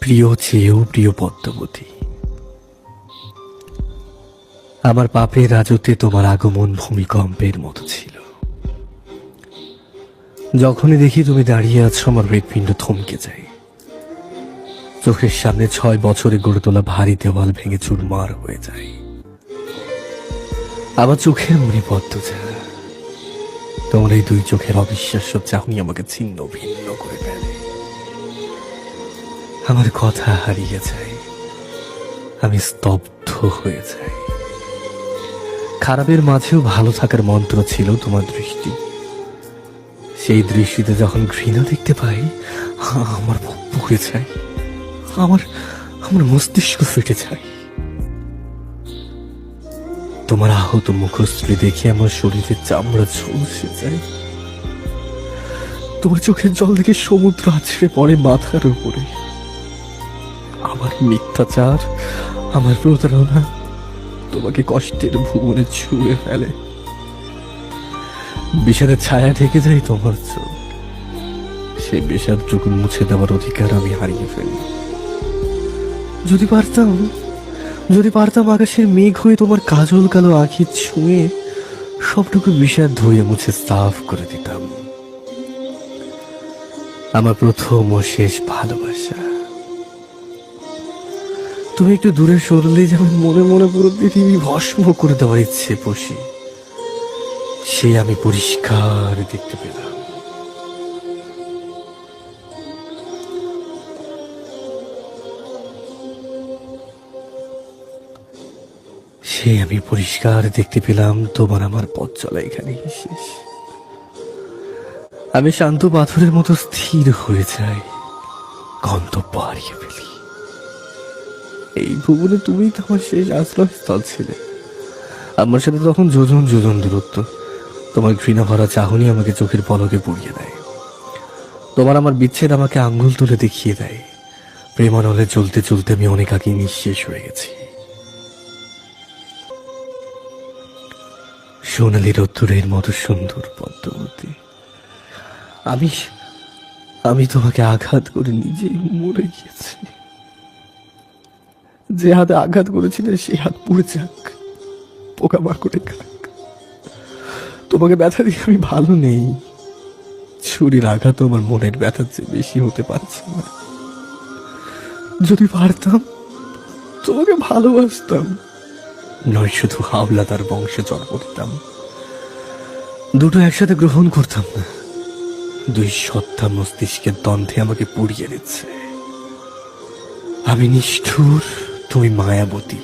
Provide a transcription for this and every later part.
প্রিয় চেয়েও প্রিয় পদ্মাবতী, আমার পাপের রাজত্বে তোমার আগমন ভূমিকম্পের মতো ছিল। যখনই দেখি তুমি দাঁড়িয়ে আছো, আমার হৃৎপিণ্ড থমকে যায়। চোখের সামনে 6 বছরে গড়ে তোলা ভারী দেওয়াল ভেঙে চুরমার হয়ে যায়। আমার চোখের মনি পদ্মজা, তোমার এই 2 চোখের অবিশ্বাস্য চাহনি আমাকে ছিন্ন ভিন্ন করে ফেলে। আমার কথা হারিয়ে যায়, আমি স্তব্ধ হয়ে যাই। খারাপের মাঝেও ভালো থাকার মন্ত্র ছিল তোমার দৃষ্টি। সেই দৃষ্টিতে যখন ঘৃণা দেখতে পাই, আমার বুক পুড়ে যায়, আমার আমার মস্তিষ্ক ফেটে যায়। তোমার আহত মুখশ্রী দেখে আমার শরীরের চামড়া ঝলসে যায়। তোমার চোখের জল দেখে সমুদ্র আছড়ে পড়ে মাথার উপরে। আমার মিথ্যাচার, আমার প্রতারণা তোমাকে কষ্টের ভুবনে ছুঁয়ে ফেলে। বিষাদের ছায়া ঢেকে যায় তোমার চোখ, সেই বিষাদটুকু মুছে দেওয়ার অধিকার আমি হারিয়ে ফেলি। যদি পারতাম আকাশের মেঘ হয়ে তোমার কাজল কালো আঁখি ছুঁয়ে সবটুকু বিষাদ ধুয়ে মুছে সাফ করে দিতাম। আমার প্রথম ও শেষ ভালোবাসা, তুমি একটু দূরে সরলে যেমন মনে মনে পুরো পৃথিবী ভস্ম করে দেওয়ার ইচ্ছে বসি, সে আমি পরিষ্কার দেখতে পেলাম। আমি পরিষ্কার দেখতে পেলাম তোমার আমার পথ চলা এখানেই শেষ। আমি শান্ত পাথরের মতো স্থির হয়ে যাই, গন্তব্য হারিয়ে ফেলি। এই ভুবনে তুমি তো আমার শেষ আশ্রয়স্থল ছিলে। আমার সাথে তখন যোজন যোজন দূরত্ব। তোমার ঘৃণা ভরা চাহনি আমাকে চোখের পলকে পুড়িয়ে দেয়। তোমার আমার বিচ্ছেদ আমাকে আঙ্গুল তুলে দেখিয়ে দেয়। প্রেমানলে চলতে চলতে আমি অনেক আগে নিঃশেষ হয়ে গেছি। সোনালি রোদ্দুরের মতো সুন্দর পদ্মাবতী, আমি তোমাকে আঘাত করে নিজেই মরে গিয়েছি। যে হাতে আঘাত করেছিলে সেই হাত পুড়ে যাক, পোকামাকড়ে খাক। তোমাকে ব্যথা দিয়ে আমি ভালো নেই। ছুরির আঘাত আমার মনের ব্যথার চেয়ে বেশি হতে পারছে না। যদি পারতাম তোমাকে ভালোবাসতাম, নয় শুধু হাওলাদার বংশে জন্ম দিতাম। দুটো একসাথে গ্রহণ করতাম না। 2 সত্তা মস্তিষ্কের দ্বন্দ্বে আমাকে পুড়িয়ে দিচ্ছে। আমি নিষ্ঠুর, তুমি মায়াবতী।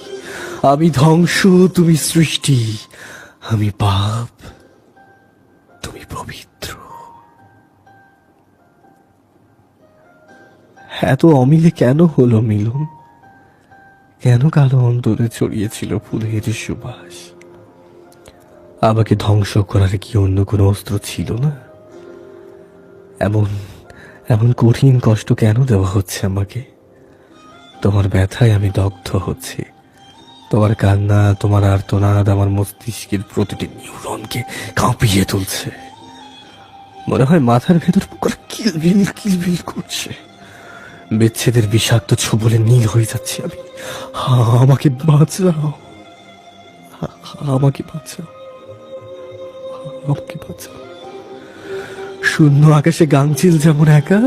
আমি ধ্বংস, তুমি সৃষ্টি। আমি পাপ, তুমি পবিত্র। এত অমিলে কেন হলো মিলন? কেন কালো অন্তরে ছড়িয়েছিল ফুলের সুবাস? আমাকে ধ্বংস করার কি অন্য কোনো অস্ত্র ছিল না? এমন এমন কঠিন কষ্ট কেন দেওয়া হচ্ছে আমাকে? তোমার ব্যথায় আমি দগ্ধ হচ্ছি। তোমার কান্না, তোমার আর্তনাদ আমার মস্তিষ্কের প্রতিটি নিউরনকে কাঁপিয়ে তুলছে। মনে হয় মাথার ভেতর পোকা কিলবিল কিলবিল করছে। বিচ্ছেদের বিষাক্ত ছোবলে নীল হয়ে যাচ্ছে আমি। আমাকে বাঁচাও, আমাকে বাঁচাও, আমাকে বাঁচাও। শূন্য আকাশে গাংচিল যেমন একা,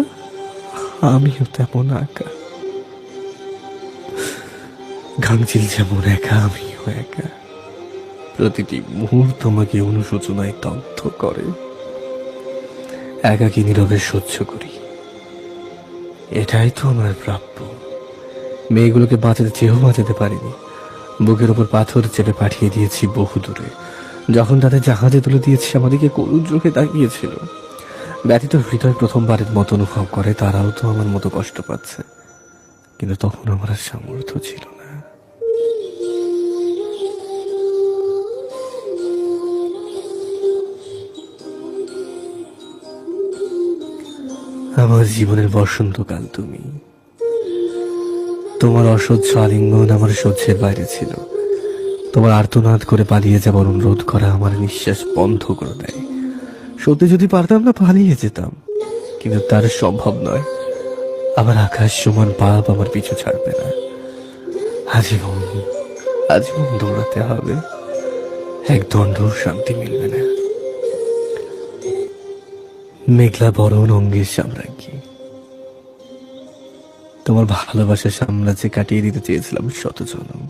আমিও তেমন একা। গাংচিল যেমন একা, আমিও একা। প্রতিটি মুহূর্ত আমাকে অনুশোচনায় দগ্ধ করে। একাকী নীরবে সহ্য করি। এটাই তো আমার প্রাপ্য। মেয়েগুলোকে বাঁচাতে চেয়েও বাঁচাতে পারিনি। বুকের ওপর পাথর চেপে পাঠিয়ে দিয়েছি বহু দূরে। যখন তাদের জাহাজে তুলে দিয়েছি, আমাদেরকে করুণ চোখে তাকিয়েছিল। ব্যথিত হৃদয় প্রথমবারের মতো অনুভব করে তারাও তো আমার মতো কষ্ট পাচ্ছে, কিন্তু তখন আমার আর সামর্থ্য ছিল না। আমার জীবনের বসন্তকাল তুমি। তোমার অসহ্য আলিঙ্গন আমার সহ্যের বাইরে ছিল। তোমার আর্তনাদ করে পালিয়ে যাবার অনুরোধ করা আমার নিঃশ্বাস বন্ধ করে দেয়। সত্যি যদি পারতাম না পালিয়ে যেতাম, কিন্তু তার সম্ভব নয়। আমার আকাশ সমান পাপ আমার পিছু ছাড়বে না। আজীবন আজীবন দৌড়াতে হবে, এক দণ্ডও শান্তি মিলবে না। মেঘলা বরণ অঙ্গের সাম্রাজ্ঞী, তোমার ভালোবাসার সাম্রাজ্যে কাটিয়ে দিতে চেয়েছিলাম শত জনম,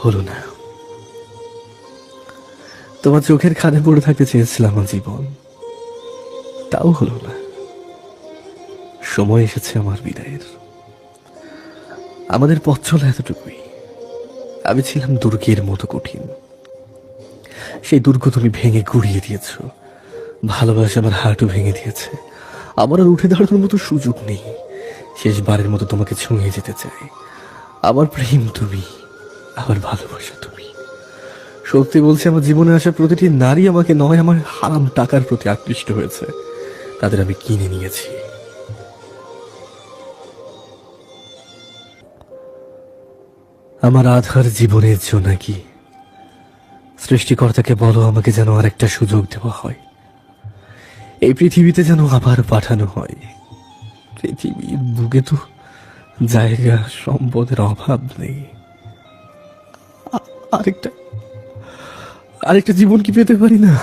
হলো না। তোমার চোখের খানে পড়ে থাকতে চেয়েছিলাম জীবন, তাও হলো না। সময় এসেছে আমার বিদায়ের। আমাদের পথ চলা এতটুকুই। আমি ছিলাম দুর্গের মতো কঠিন, সেই দুর্গ তুমি ভেঙে গুড়িয়ে দিয়েছ। ভালোবাসা আমার হাঁটু ভেঙে দিয়েছে। আমার আর উঠে দাঁড়ানোর মতো সুযোগ নেই। শেষবারের মতো তোমাকে ছুঁয়ে যেতে চাই। আমার প্রেম তুমি, আমার ভালোবাসা তুমি। সত্যি বলছি, আমার জীবনে আসা প্রতিটি নারী আমাকে নয়, আমার হারাম টাকার প্রতি আকৃষ্ট হয়েছে। তাদের আমি কিনে নিয়েছি। আমার আধার জীবনের জোনাকি, সৃষ্টিকর্তাকে বলো আমাকে যেন আরেকটা সুযোগ দেওয়া হয়। এই পৃথিবীতে যেন আবার পাঠানো হয়। পৃথিবীর বুকে তো জায়গা সম্পদের অভাব নেই। আরেকটা আরেকটা জীবন কি পেতে পারি না?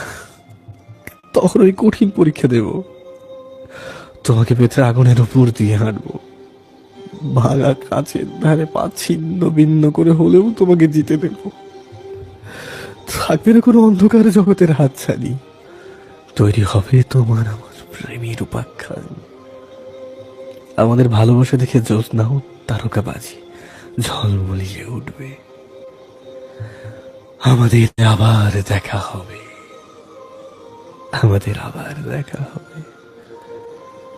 তখন ওই কঠিন পরীক্ষা দেব। তোমাকে পেতে আগুনের উপর দিয়ে হাঁটবো। ভাঙা কাছের ধারে পা ছিন্ন ভিন্ন করে হলেও তোমাকে জিতে দেব। থাকবে না কোনো অন্ধকার জগতের হাতছানি। তৈরি হবে তোমার আমার প্রেমের উপাখ্যান। আমাদের ভালোবাসা দেখে জ্যোৎস্নাও তারকাবাজি ঝলমলিয়ে উঠবে। আমাদের আবার দেখা হবে, আমাদের আবার দেখা হবে,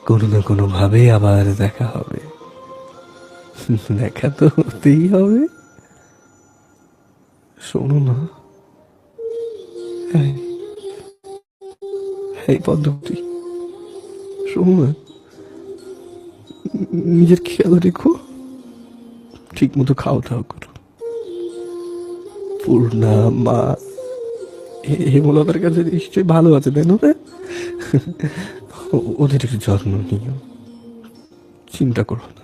কোনো না কোনো ভাবে আবার দেখা হবে। দেখা তো হতেই হবে। শোনো না, এই এই পদ্ধতি, শোনো না, নিজের খেয়াল রেখো, ঠিক মতো খাওয়া দাওয়া করো। পূর্ণা মা হেমলতার কাছে নিশ্চয়ই ভালো আছে, তাই না? ওদের একটু যত্ন নিও, চিন্তা করো না।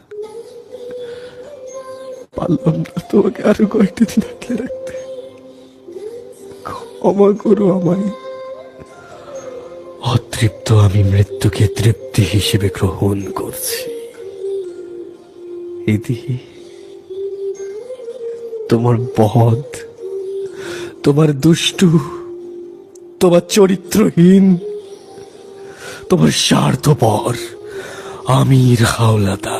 পারলাম না তোমাকে আরো কয়েকটা দিন আগলে রাখতে। ক্ষমা করো আমায়। অতৃপ্ত আমি মৃত্যুকে তৃপ্তি হিসেবে গ্রহণ করছি। ইতি, তোমার বধ, তোমার দুষ্টু, তোমার চরিত্রহীন, তোমার স্বার্থপর আমির হাওলাদার।